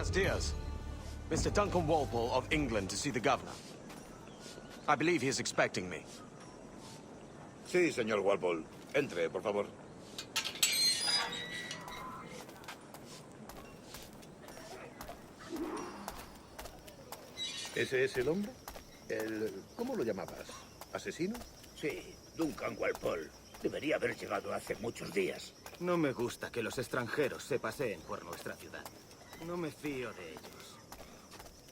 Buenos dias. Mr. Duncan Walpole of England to see the governor. I believe he is expecting me. Sí, señor Walpole. Entre, por favor. ¿Ese es el hombre? ¿Cómo lo llamabas? ¿Asesino? Sí, Duncan Walpole. Debería haber llegado hace muchos días. No me gusta que los extranjeros se paseen por nuestra ciudad. No me fío de ellos.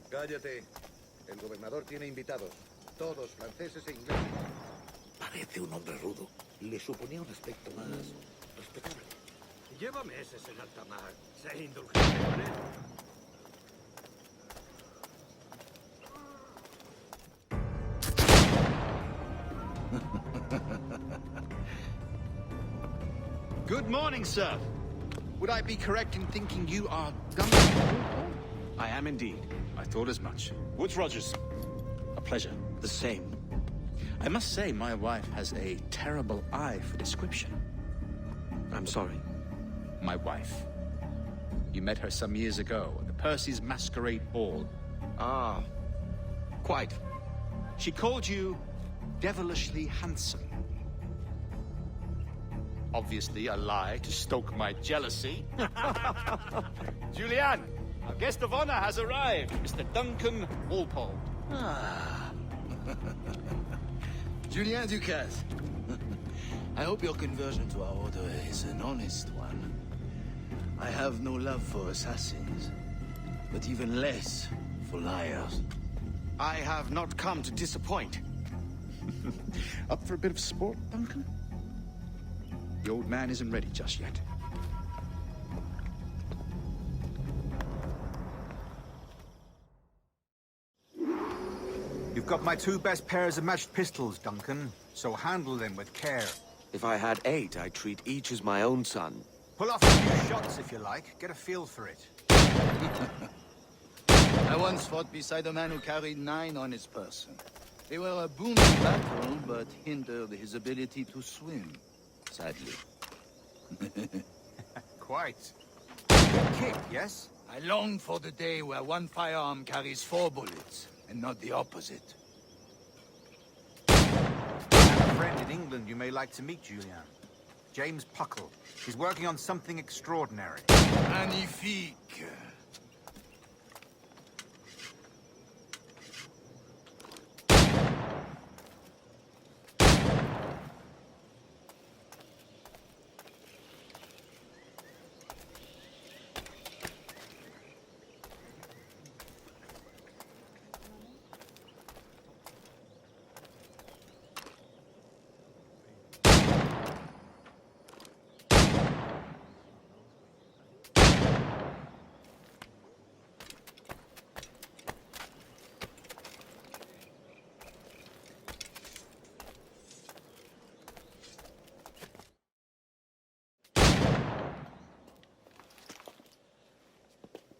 Cállate. El gobernador tiene invitados. Todos franceses e ingleses. Parece un hombre rudo. Le suponía un aspecto más respetable. Llévame ese en alta mar. Sé indulgente con él. Good morning, sir. Would I be correct in thinking you are Duncan? I am indeed. I thought as much. Woods Rogers. A pleasure. The same. I must say, my wife has a terrible eye for description. I'm sorry. My wife. You met her some years ago at the Percy's Masquerade Ball. Ah, quite. She called you devilishly handsome. Obviously a lie to stoke my jealousy. Julianne, our guest of honor has arrived, Mr. Duncan Walpole. Ah. Julien Ducasse. I hope your conversion to our order is an honest one. I have no love for assassins, but even less for liars. I have not come to disappoint. Up for a bit of sport, Duncan? The old man isn't ready just yet. You've got my two best pairs of matched pistols, Duncan, so handle them with care. If I had 8, I'd treat each as my own son. Pull off a few shots if you like. Get a feel for it. I once fought beside a man who carried 9 on his person. They were a boon in battle, but hindered his ability to swim, sadly. Quite. Good kick, yes? I long for the day where one firearm carries 4 bullets, and not the opposite. I have a friend in England you may like to meet, Julien. James Puckle. He's working on something extraordinary. Magnifique.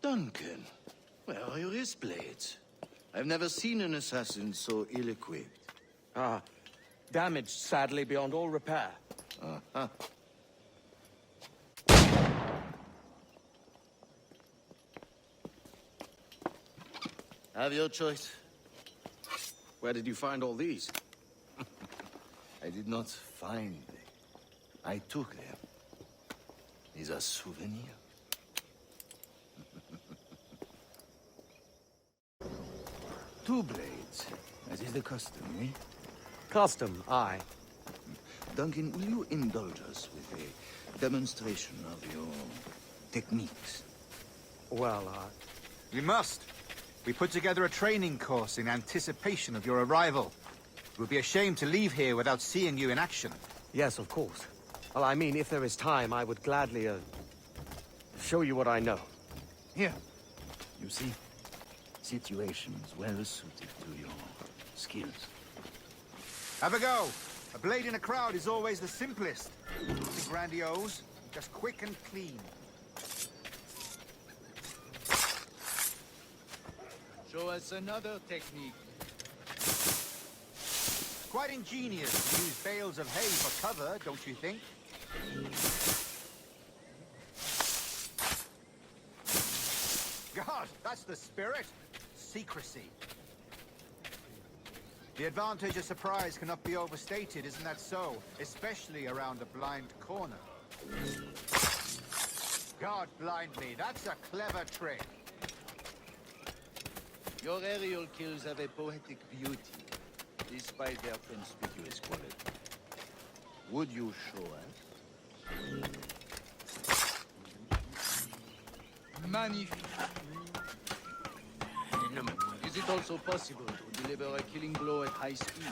Duncan, where are your wrist blades? I've never seen an assassin so ill-equipped. Ah, damaged sadly beyond all repair. Have your choice. Where did you find all these? I did not find them. I took them. These are souvenirs. Two blades, as is the custom, eh? Custom, aye. Duncan, will you indulge us with a demonstration of your techniques? Well, We must. We put together a training course in anticipation of your arrival. It would be a shame to leave here without seeing you in action. yes, of course. Well, I mean, if there is time, I would gladly, show you what I know. Here. You see? Situations well suited to your skills. Have a go. A blade in a crowd is always the simplest. Nothing grandiose, just quick and clean. Show us another technique. Quite ingenious to use bales of hay for cover, don't you think? Gosh, That's the spirit. Secrecy. The advantage of surprise cannot be overstated, isn't that so? Especially around a blind corner. God blind me, that's a clever trick. Your aerial kills have a poetic beauty, despite their conspicuous quality. Would you show us? Magnifique. Is it also possible to deliver a killing blow at high speed?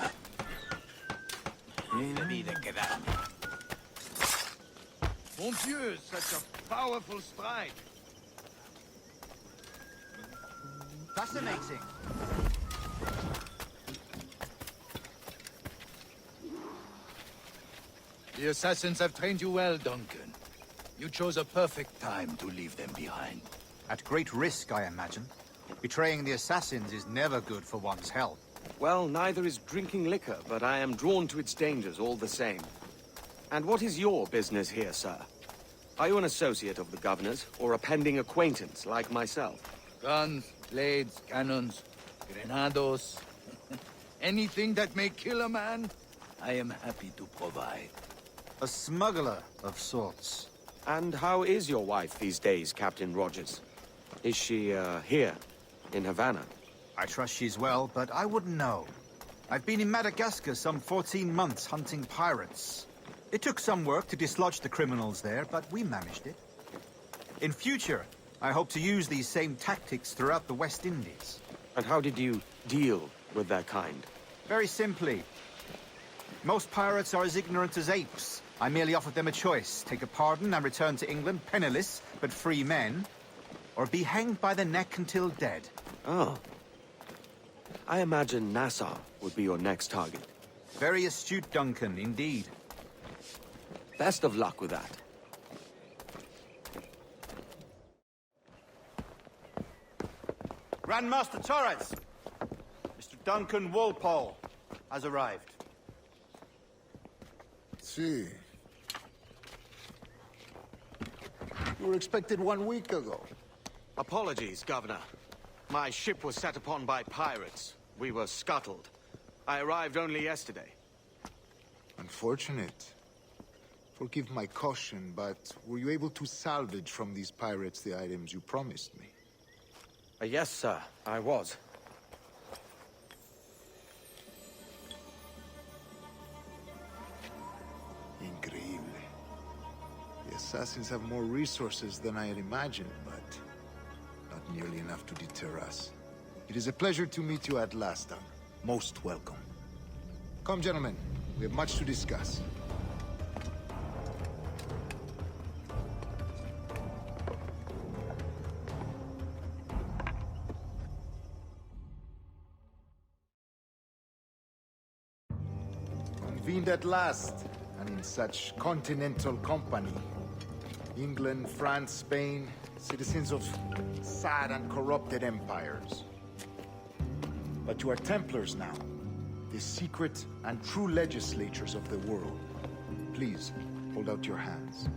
Mon Dieu, such a powerful strike. Fascinating. The assassins have trained you well, Duncan. You chose a perfect time to leave them behind. At great risk, I imagine. Betraying the assassins is never good for one's health. Well, neither is drinking liquor, but I am drawn to its dangers all the same. And what is your business here, sir? Are you an associate of the governor's, or a pending acquaintance like myself? Guns, blades, cannons, grenados. Anything that may kill a man, I am happy to provide. A smuggler of sorts. And how is your wife these days, Captain Rogers? Is she, here, in Havana? I trust she's well, but I wouldn't know. I've been in Madagascar some 14 months hunting pirates. It took some work to dislodge the criminals there, but we managed it. In future, I hope to use these same tactics throughout the West Indies. And how did you deal with that kind? Very simply. Most pirates are as ignorant as apes. I merely offered them a choice. Take a pardon and return to England penniless, but free men, or be hanged by the neck until dead. Oh. I imagine Nassau would be your next target. Very astute, Duncan, indeed. Best of luck with that. Grand Master Torres! Mr. Duncan Walpole has arrived. See. You were expected 1 week ago. Apologies, Governor. My ship was set upon by pirates. We were scuttled. I arrived only yesterday. Unfortunate. Forgive my caution, but were you able to salvage from these pirates the items you promised me? Yes, sir, I was. Increíble. The assassins have more resources than I had imagined, but not nearly enough to deter us. It is a pleasure to meet you at last, Duncan. Most welcome. Come, gentlemen. We have much to discuss. Convened at last, and in such continental company. England, France, Spain, citizens of sad and corrupted empires. But you are Templars now, the secret and true legislators of the world. Please, hold out your hands.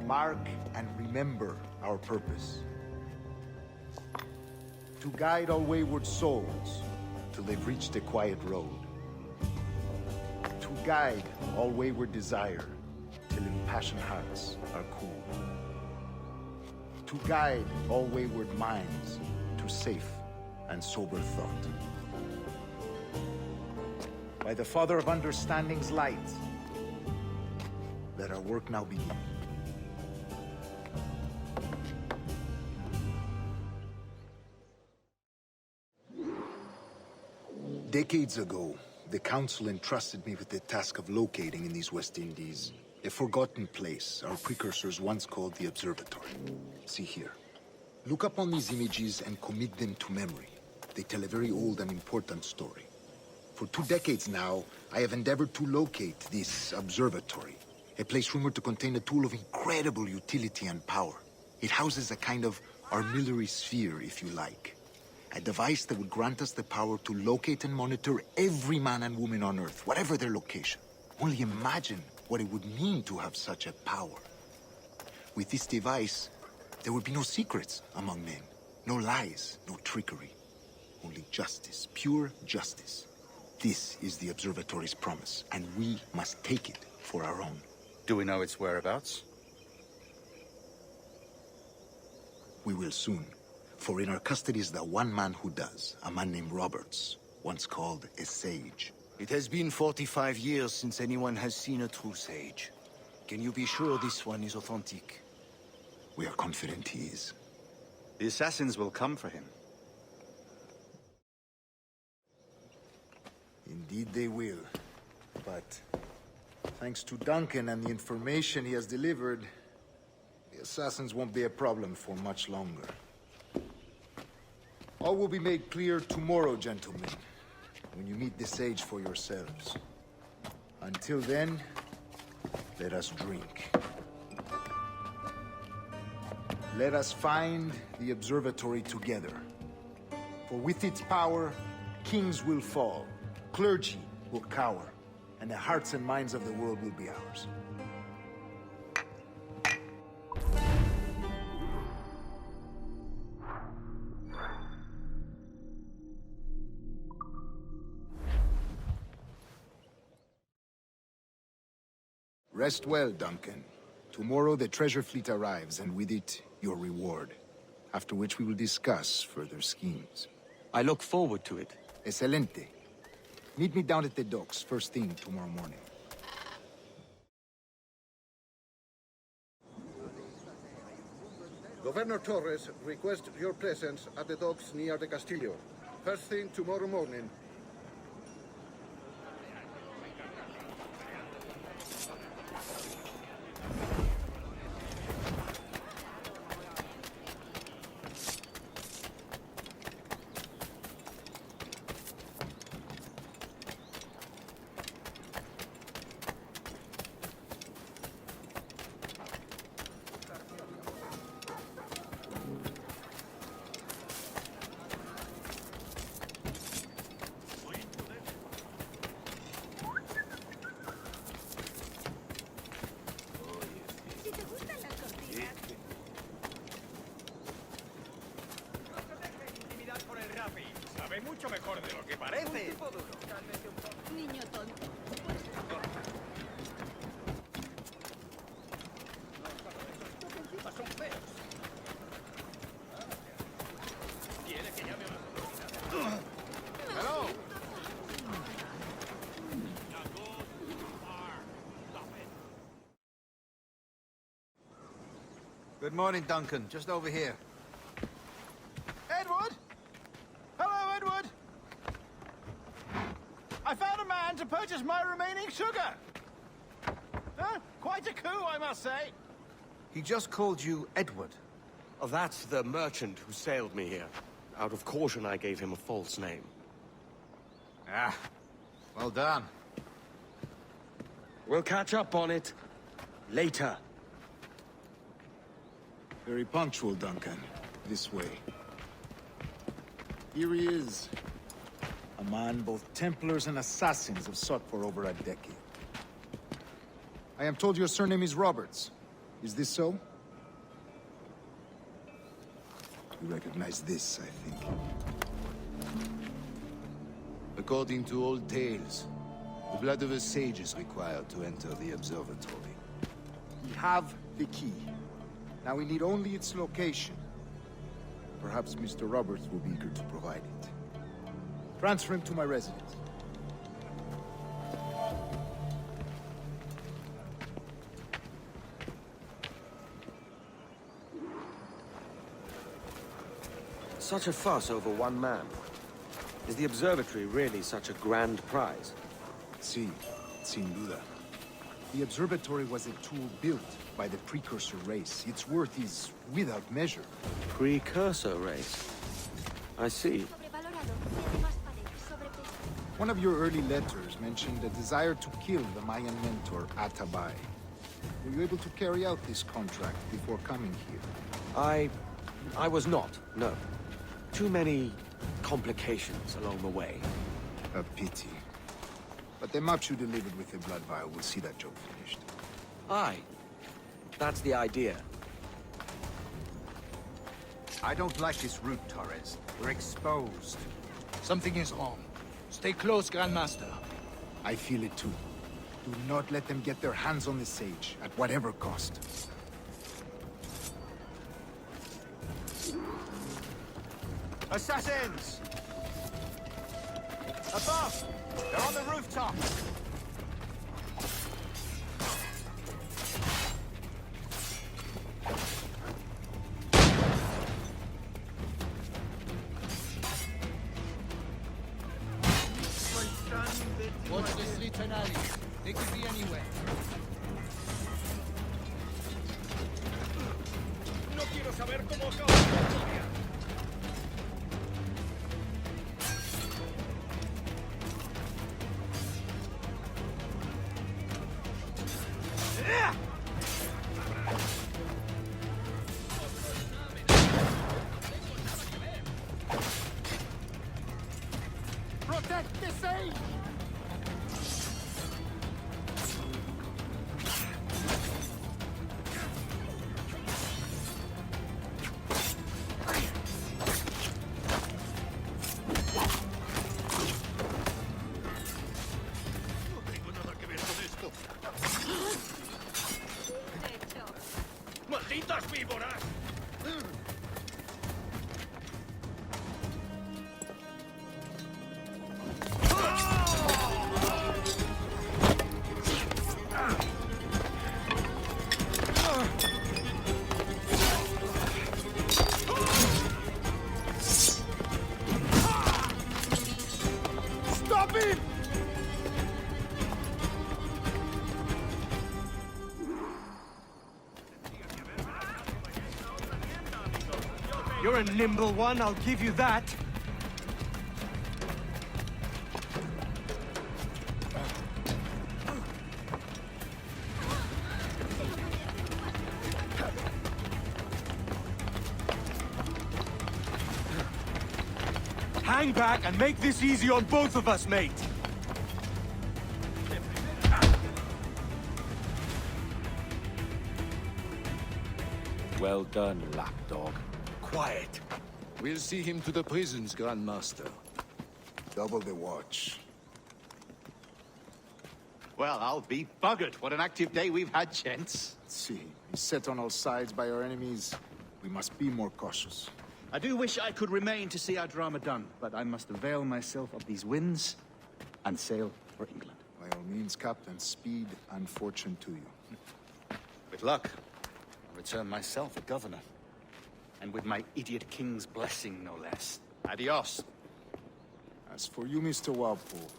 Mark and remember our purpose. To guide all wayward souls till they've reached a quiet road. To guide all wayward desire till impassioned hearts are cool. To guide all wayward minds to safe and sober thought. By the Father of Understanding's light, let our work now begin. Decades ago, the Council entrusted me with the task of locating in these West Indies a forgotten place our precursors once called the Observatory. See here. Look upon these images and commit them to memory. They tell a very old and important story. For 2 decades now, I have endeavored to locate this observatory, a place rumored to contain a tool of incredible utility and power. It houses a kind of armillary sphere, if you like. A device that would grant us the power to locate and monitor every man and woman on Earth, whatever their location. Only imagine what it would mean to have such a power. With this device, there would be no secrets among men. No lies, no trickery. Only justice, pure justice. This is the Observatory's promise, and we must take it for our own. Do we know its whereabouts? We will soon. For in our custody is the one man who does, a man named Roberts, once called a sage. It has been 45 years since anyone has seen a true sage. Can you be sure this one is authentic? We are confident he is. The assassins will come for him. Indeed they will. But thanks to Duncan and the information he has delivered, the assassins won't be a problem for much longer. All will be made clear tomorrow, gentlemen, when you meet the sage for yourselves. Until then, let us drink. Let us find the observatory together. For with its power, kings will fall, clergy will cower, and the hearts and minds of the world will be ours. Rest well, Duncan. Tomorrow the treasure fleet arrives, and with it, your reward. After which we will discuss further schemes. I look forward to it. Excelente. Meet me down at the docks first thing tomorrow morning. Governor Torres requests your presence at the docks near the Castillo. First thing tomorrow morning. Niño tonto. Hello! Good morning, Duncan. Just over here. Edward? Hello, Edward! I found a man to purchase my remaining sugar! Huh? Quite a coup, I must say. He just called you Edward. Oh, that's the merchant who sailed me here. Out of caution, I gave him a false name. Ah, well done. We'll catch up on it later. Very punctual, Duncan. This way. Here he is. A man both Templars and Assassins have sought for over a decade. I am told your surname is Roberts. Is this so? You recognize this, I think. According to old tales, the blood of a sage is required to enter the observatory. We have the key. Now we need only its location. Perhaps Mr. Roberts will be eager to provide it. Transfer him to my residence. Such a fuss over one man. Is the observatory really such a grand prize? Sí, sin duda. The observatory was a tool built by the precursor race. Its worth is without measure. Precursor race. I see. One of your early letters mentioned a desire to kill the Mayan mentor, Atabay. Were you able to carry out this contract before coming here? I was not, no. Too many complications along the way. A pity. But the maps you delivered with the blood vial will see that job finished. Aye. That's the idea. I don't like this route, Torres. We're exposed. Something is wrong. Stay close, Grandmaster. I feel it too. Do not let them get their hands on the sage, at whatever cost. Assassins! Above! They're on the rooftop! Watch the streets and alleys. They could be anywhere. No quiero saber cómo acaba esta historia. Protect the sage! ¡Malditas víboras! Stop him! You're a nimble one, I'll give you that. Hang back and make this easy on both of us, mate. Well done, lapdog. Quiet. We'll see him to the prisons, Grandmaster. Double the watch. Well, I'll be buggered. What an active day we've had, gents. See, beset on all sides by our enemies. We must be more cautious. I do wish I could remain to see our drama done, but I must avail myself of these winds and sail for England. By all means, Captain, speed and fortune to you. With luck, I'll return myself a governor. And with my idiot king's blessing, no less. Adios. As for you, Mr. Walpole,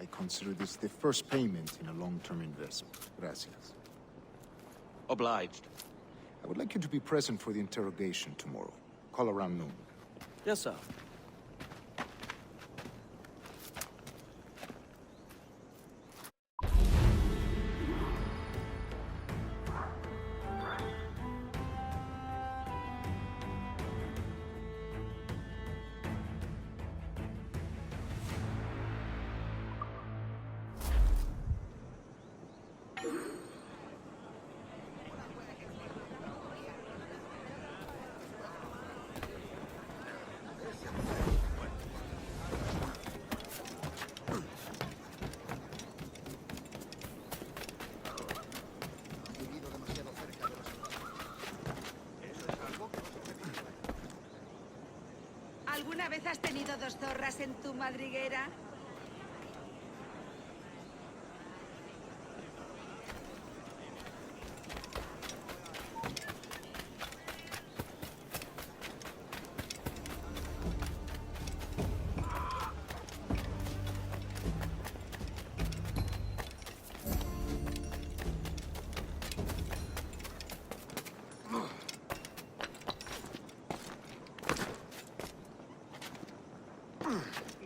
I consider this the first payment in a long-term investment. Gracias. Obliged. I would like you to be present for the interrogation tomorrow. Call around noon. Yes, sir. ¿Alguna vez has tenido dos zorras en tu madriguera?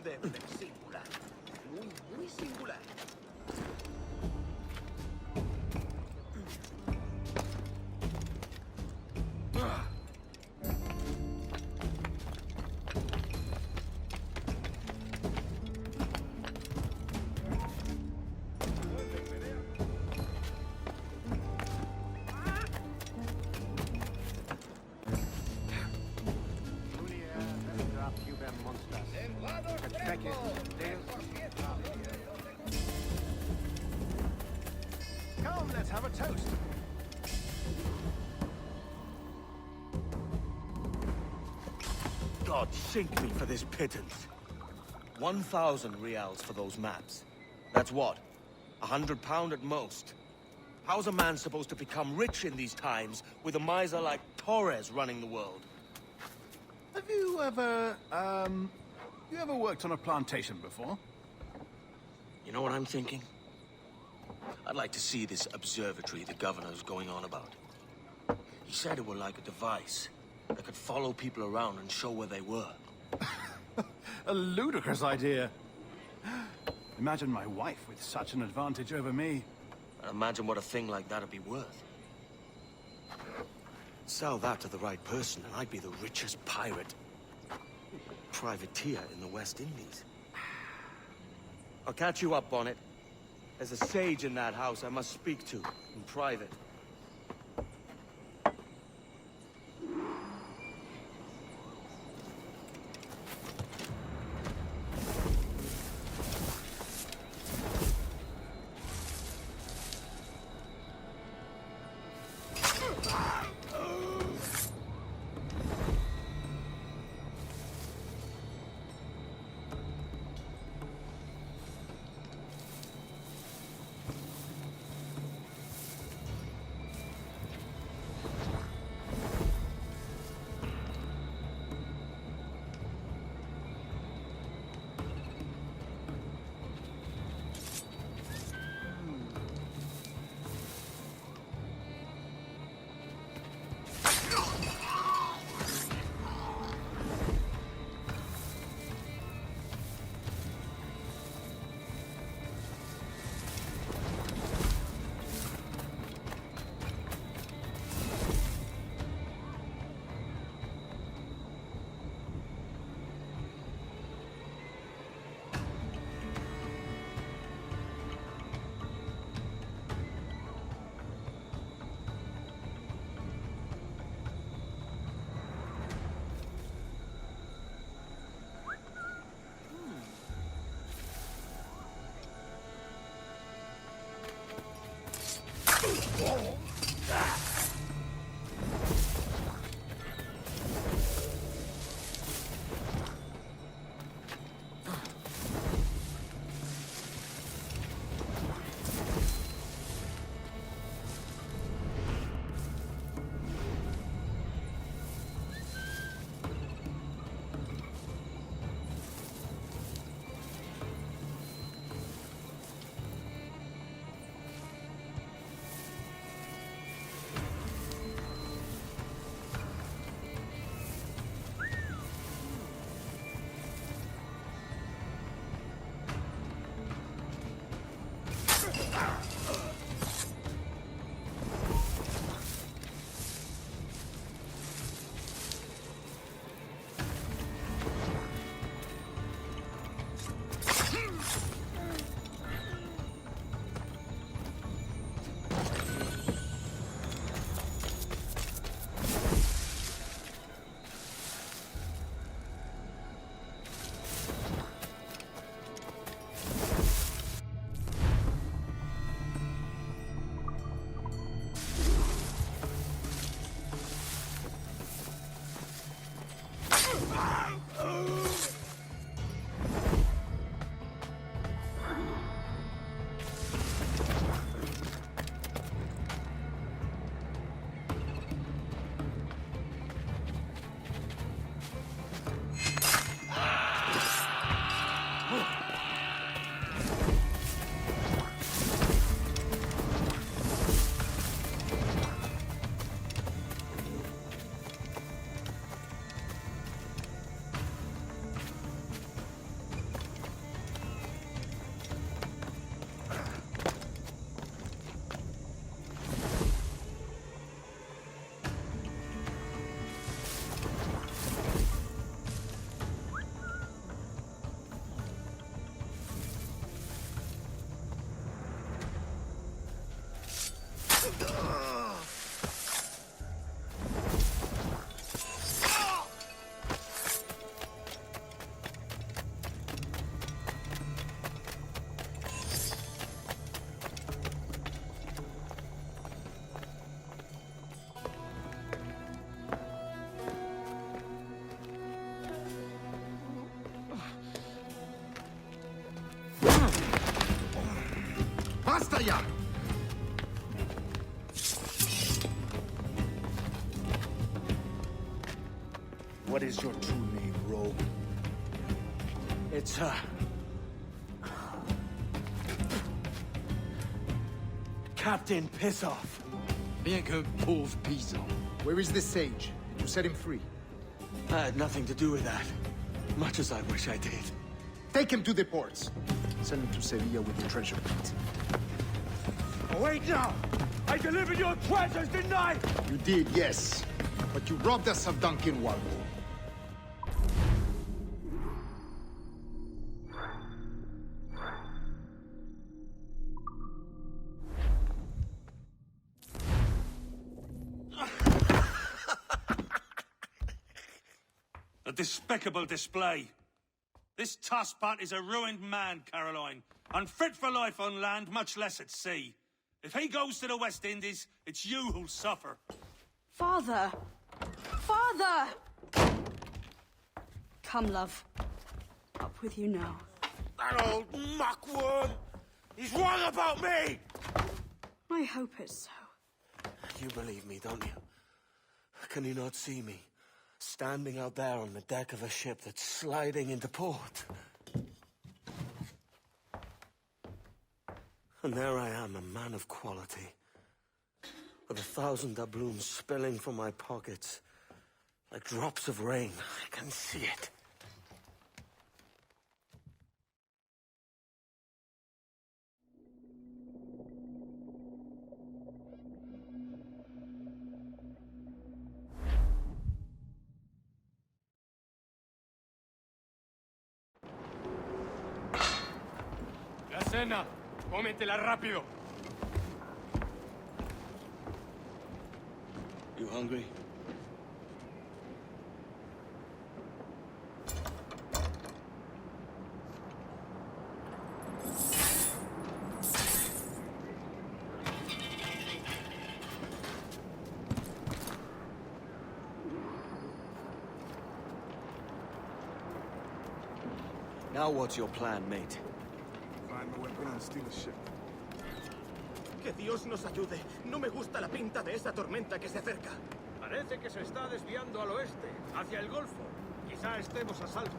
Deben simular. toast. God sink me for this pittance. 1,000 reals for those maps. That's what? £100 at most. How's a man supposed to become rich in these times with a miser like Torres running the world? Have you ever, worked on a plantation before? You know what I'm thinking? I'd like to see this observatory the governor's going on about. He said it were like a device that could follow people around and show where they were. A ludicrous idea. Imagine my wife with such an advantage over me. And imagine what a thing like that'd be worth. Sell that to the right person and I'd be the richest pirate. Privateer in the West Indies. I'll catch you up on it. There's a sage in that house I must speak to in private. ¡Basta ya! What is your true name, rogue? It's, Captain Pissoff. Bien que pauvre paysan. Where is the sage? Did you set him free? I had nothing to do with that. Much as I wish I did. Take him to the ports. Send him to Sevilla with the treasure plate. Oh, wait now! I delivered your treasures, didn't I? You did, yes. But you robbed us of Duncan Walpole. A despicable display. This tosspot is a ruined man, Caroline. Unfit for life on land, much less at sea. If he goes to the West Indies, it's you who'll suffer. Father! Father! Come, love. Up with you now. That old muckworm! He's wrong about me! I hope it's so. You believe me, don't you? Can you not see me? Standing out there on the deck of a ship that's sliding into port. And there I am, a man of quality. With 1,000 doubloons spilling from my pockets. Like drops of rain. I can see it. La cena. Cómetela rápido. You hungry? Now what's your plan, mate? Find the weapon and steal a ship. Que Dios nos ayude. No me gusta la pinta de esa tormenta que se acerca. Parece que se está desviando al oeste, hacia el Golfo. Quizá estemos a salvo.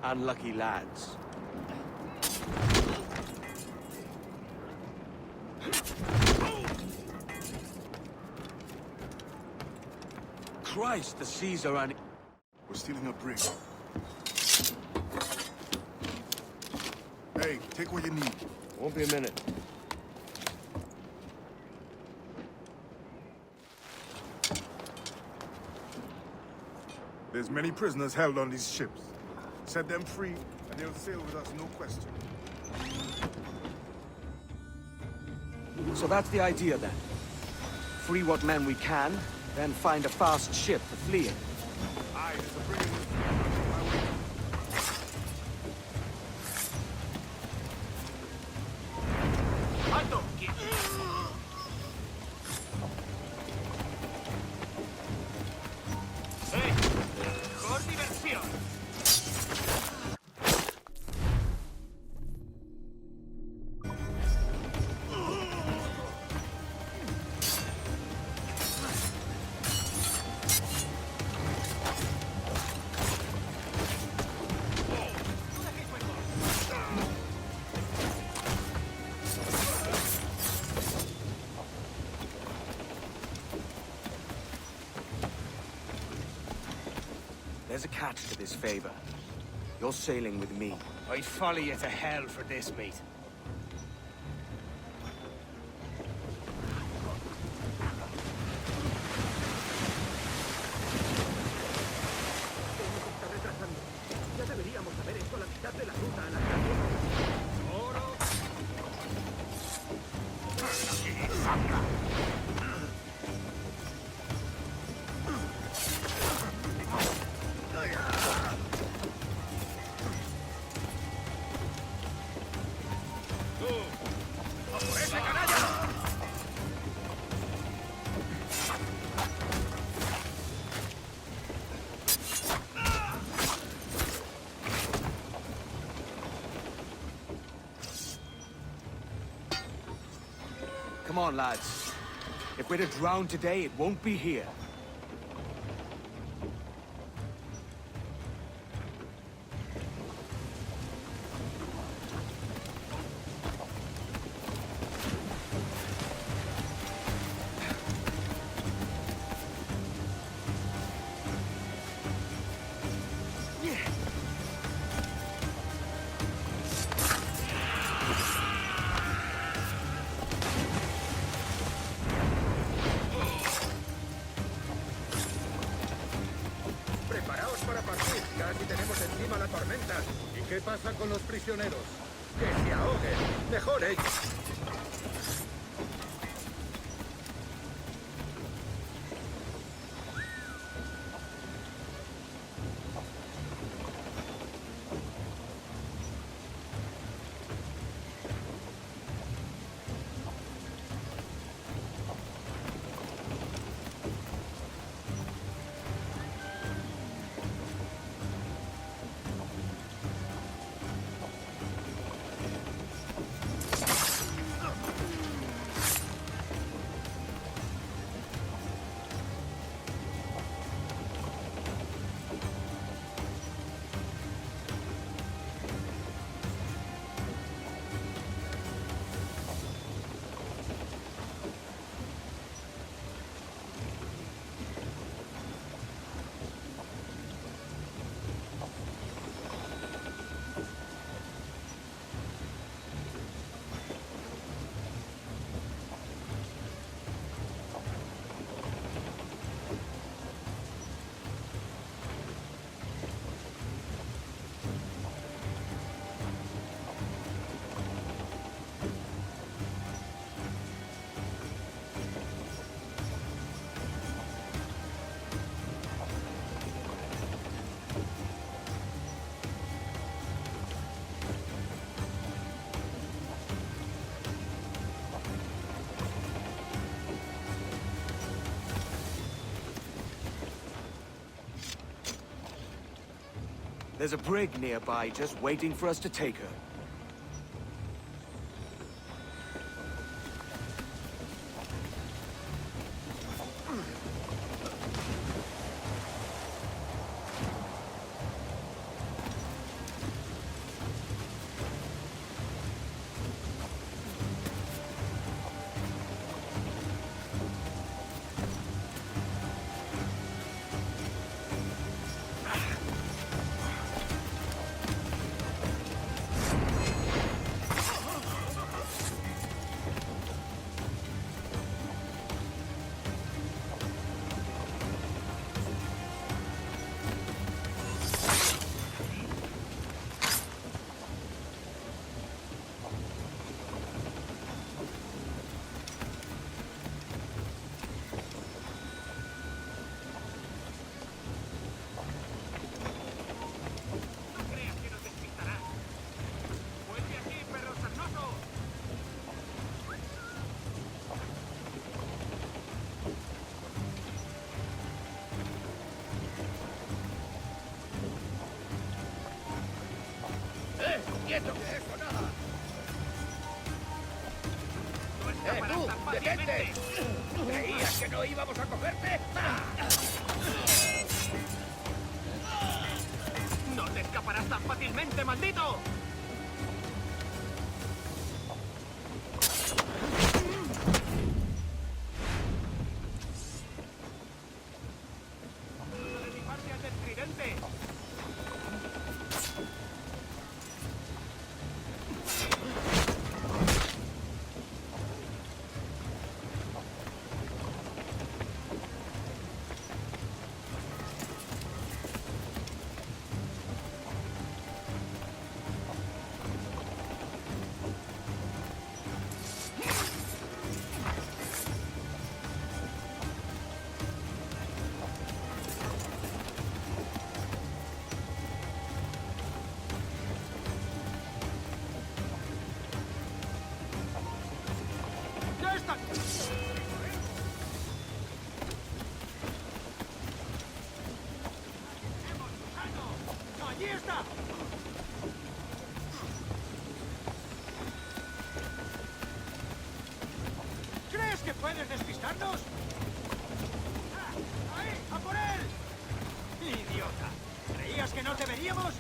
Unlucky lads. Christ, the seas are un... We're stealing a brig. Hey, take what you need. Won't be a minute. There's many prisoners held on these ships. Set them free, and they'll sail with us, no question. So that's the idea, then. Free what men we can, then find a fast ship to flee in. Aye, there's a brig in this on my way. ¡Alto! ¡Hey! ¡Mejor diversión! There's a catch to this favor. You're sailing with me. I'd follow you to hell for this, mate. Ya deberíamos haber hecho la mitad de la ruta a la calle. ¡Oro! Come on, lads. If we're to drown today, it won't be here. Preparaos para partir. Casi tenemos encima la tormenta. ¿Y qué pasa con los prisioneros? Que se ahoguen. Mejor ellos. There's a brig nearby just waiting for us to take her. ¡Quieto! ¡Eso nada! ¡Tú! ¡Detente! ¿Creías que no íbamos a cogerte? ¡No te escaparás tan fácilmente, maldito! ¡Deberíamos!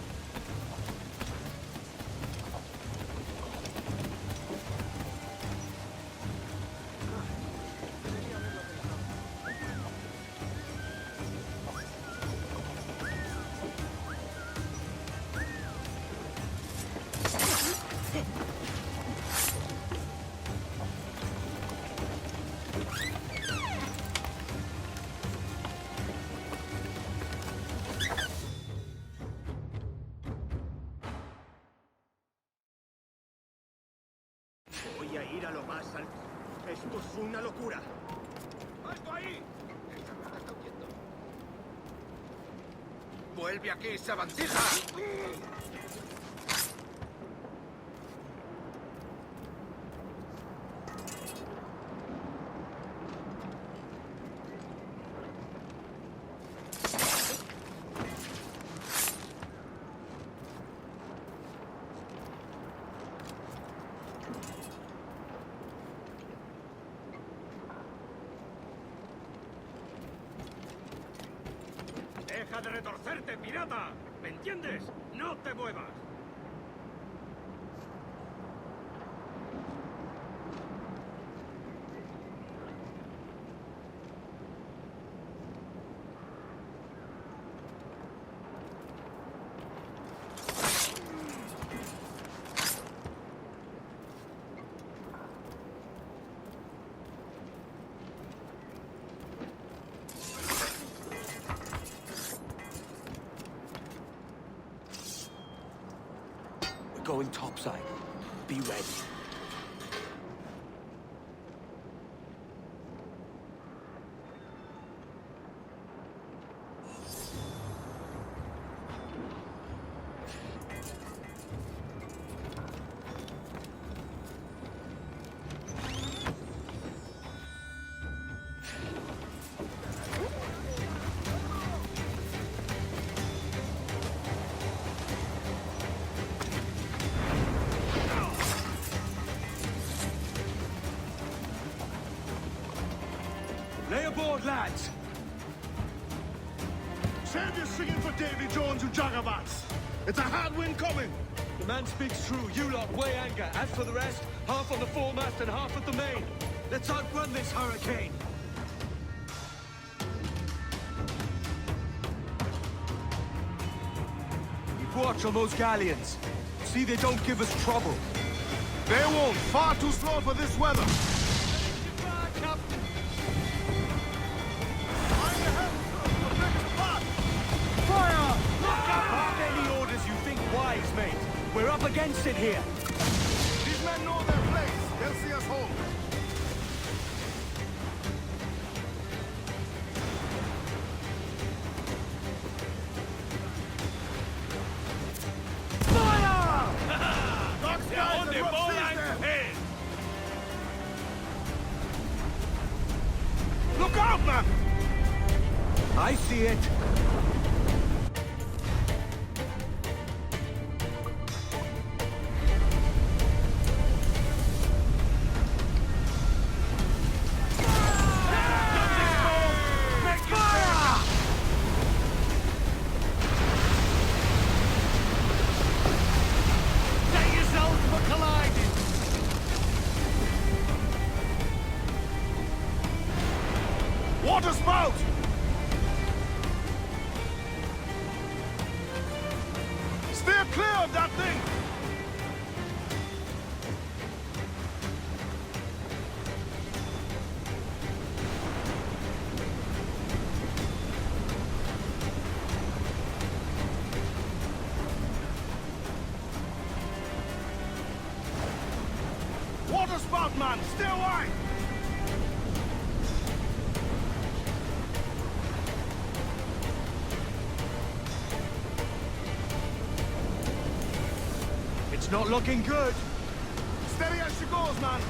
Voy a ir a lo más alto. Esto es una locura. ¡Alto ahí! Esta rata está huyendo. ¡Vuelve aquí, sabandija! ¡Deja de retorcerte, pirata! ¿Me entiendes? ¡No te muevas! Going topside. Be ready. Lay aboard, lads! Save your singing for Davy Jones and Jagabats. It's a hard wind coming. The man speaks true. You lot weigh anchor. As for the rest, half on the foremast and half at the main. Let's outrun this hurricane. Keep watch on those galleons. See they don't give us trouble. They won't. Far too slow for this weather. Captain! Fire! Mark any orders you think wise, mate. We're up against it here. These men know their place. They'll see us home. Look out, man! I see it. Water spout! Steer clear of that thing! Water spout, man! Stay wide! It's not looking good. Steady as she goes, man!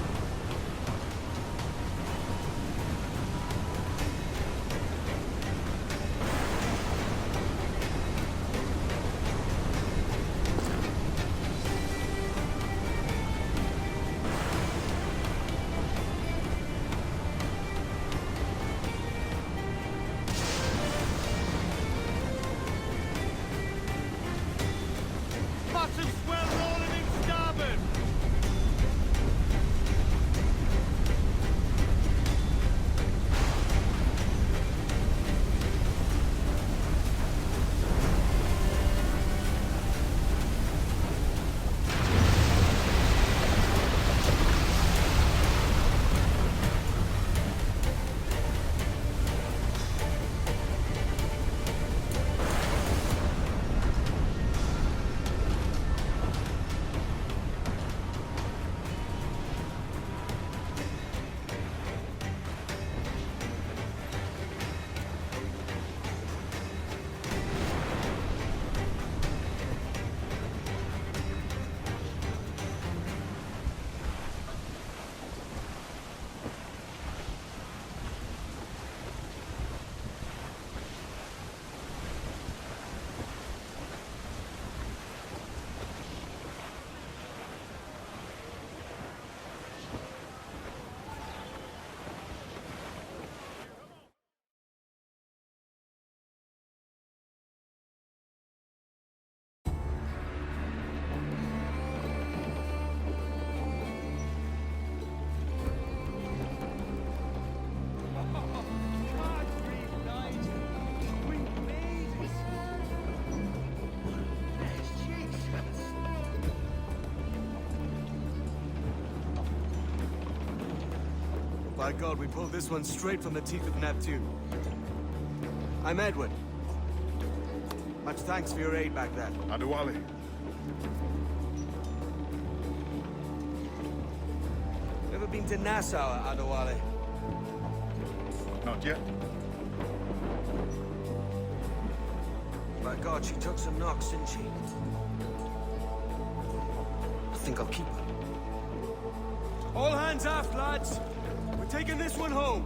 By God, we pulled this one straight from the teeth of Neptune. I'm Edward. Much thanks for your aid back then. Adewale. Ever been to Nassau, Adewale? Not yet. By God, she took some knocks, didn't she? I think I'll keep her. All hands aft, lads! We're taking this one home!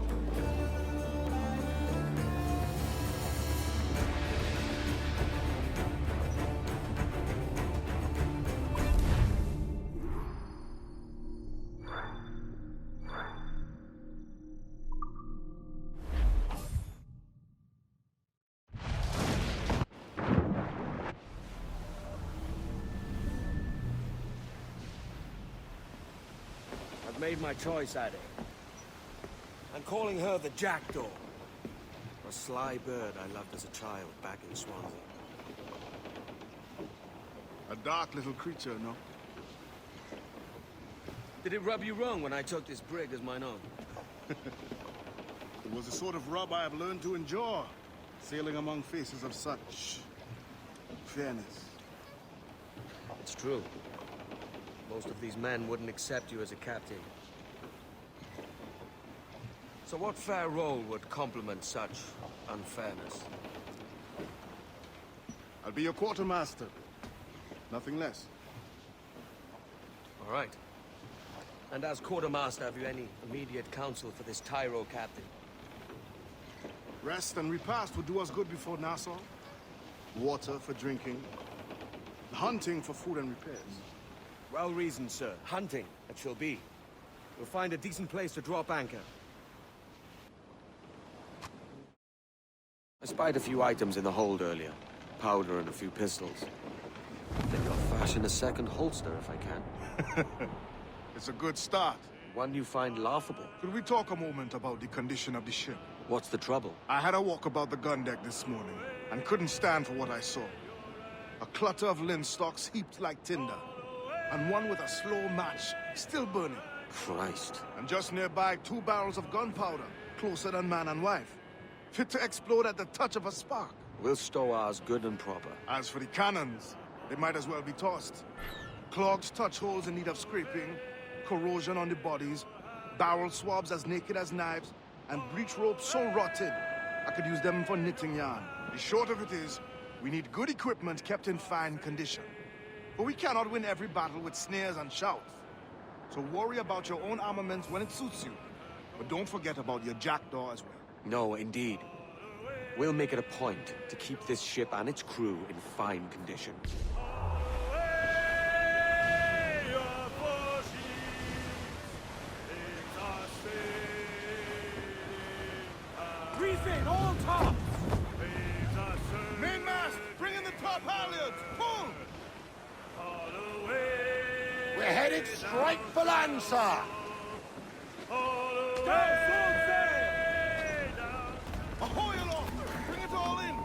I've made my choice, Addy. I'm calling her the Jackdaw. A sly bird I loved as a child back in Swansea. A dark little creature, no? Did it rub you wrong when I took this brig as mine own? It was the sort of rub I have learned to endure, sailing among faces of such fairness. It's true. Most of these men wouldn't accept you as a captain. So what fair role would complement such unfairness? I'll be your quartermaster. Nothing less. All right. And as quartermaster, have you any immediate counsel for this Tyro captain? Rest and repast would do us good before Nassau. Water for drinking. Hunting for food and repairs. Well reasoned, sir. Hunting, it shall be. We'll find a decent place to drop anchor. I spied a few items in the hold earlier. Powder and a few pistols. I think I'll fashion a second holster if I can. It's a good start. One you find laughable. Could we talk a moment about the condition of the ship? What's the trouble? I had a walk about the gun deck this morning, and couldn't stand for what I saw. A clutter of linstocks heaped like tinder, and one with a slow match, still burning. Christ. And just nearby, 2 barrels of gunpowder, closer than man and wife. Fit to explode at the touch of a spark. We'll stow ours good and proper. As for the cannons, they might as well be tossed. Clogged touch holes in need of scraping, corrosion on the bodies, barrel swabs as naked as knives, and breech ropes so rotted, I could use them for knitting yarn. The short of it is, we need good equipment kept in fine condition. But we cannot win every battle with snares and shouts. So worry about your own armaments when it suits you. But don't forget about your Jackdaw as well. No, indeed. We'll make it a point to keep this ship and its crew in fine condition. Briefing, all tops! Mainmast, bring in the top halyards! Pull! We're headed straight for land, sir. Ahoy aloft! Bring it all in!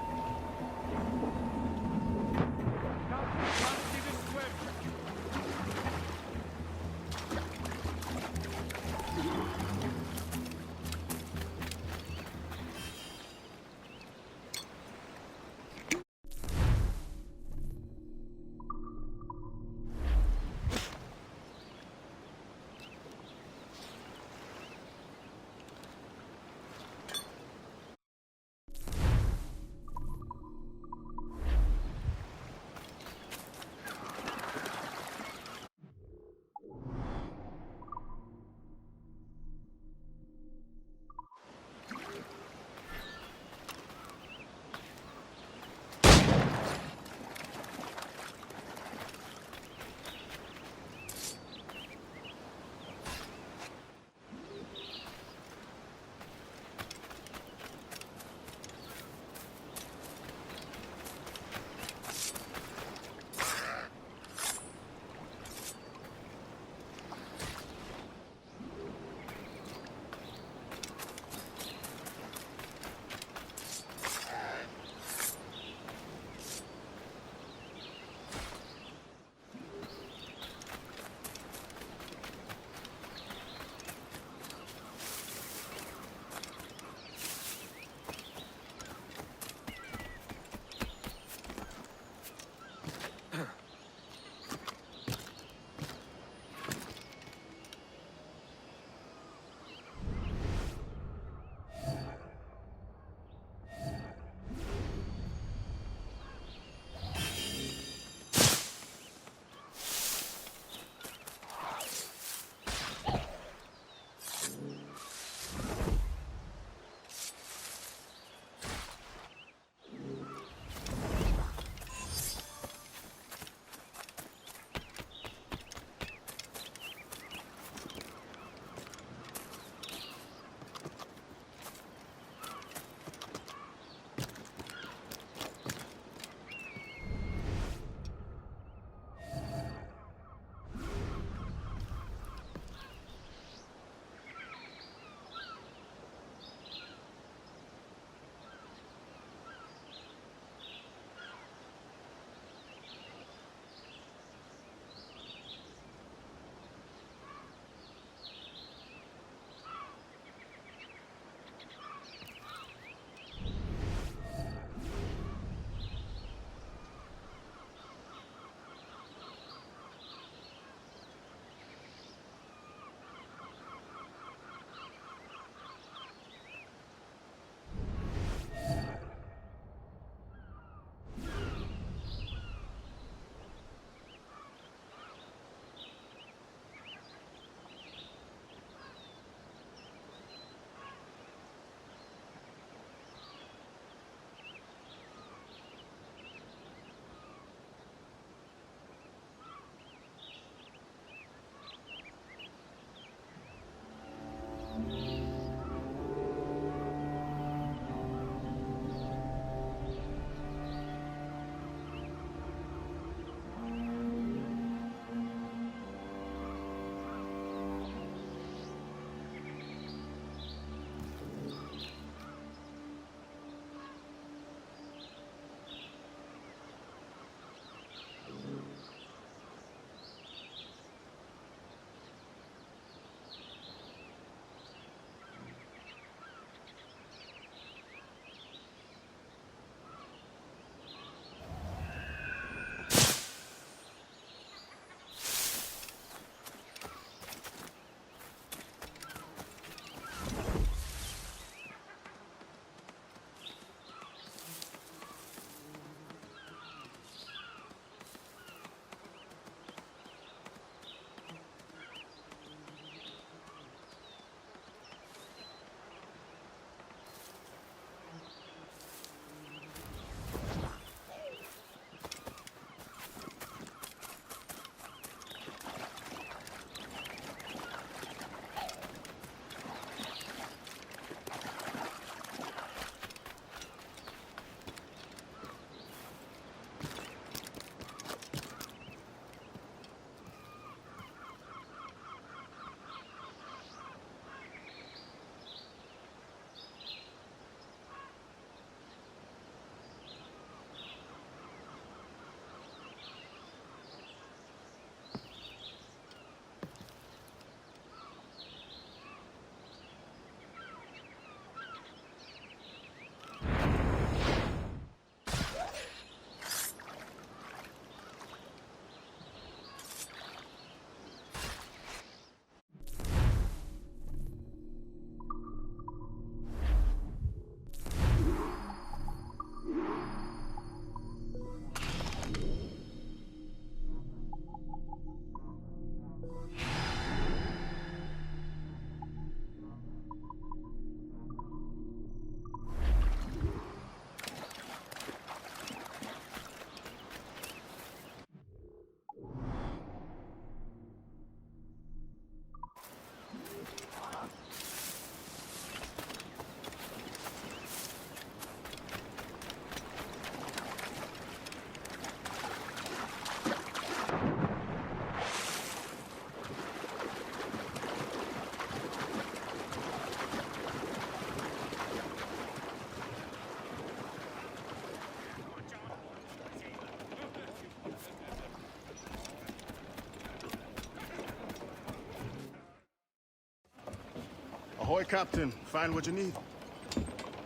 Ahoy, Captain. Find what you need.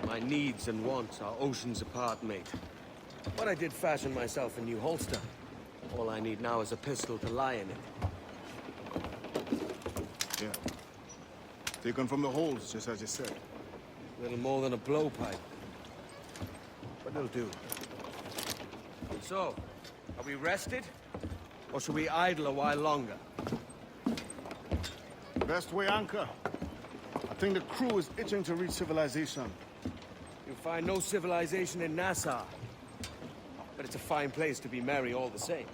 My needs and wants are oceans apart, mate. But I did fashion myself a new holster. All I need now is a pistol to lie in it. Yeah. Taken from the holes, just as you said. Little more than a blowpipe. But it'll do. So, are we rested? Or should we idle a while longer? Best way anchor. I think the crew is itching to reach civilization. You'll find no civilization in Nassau. But it's a fine place to be merry all the same.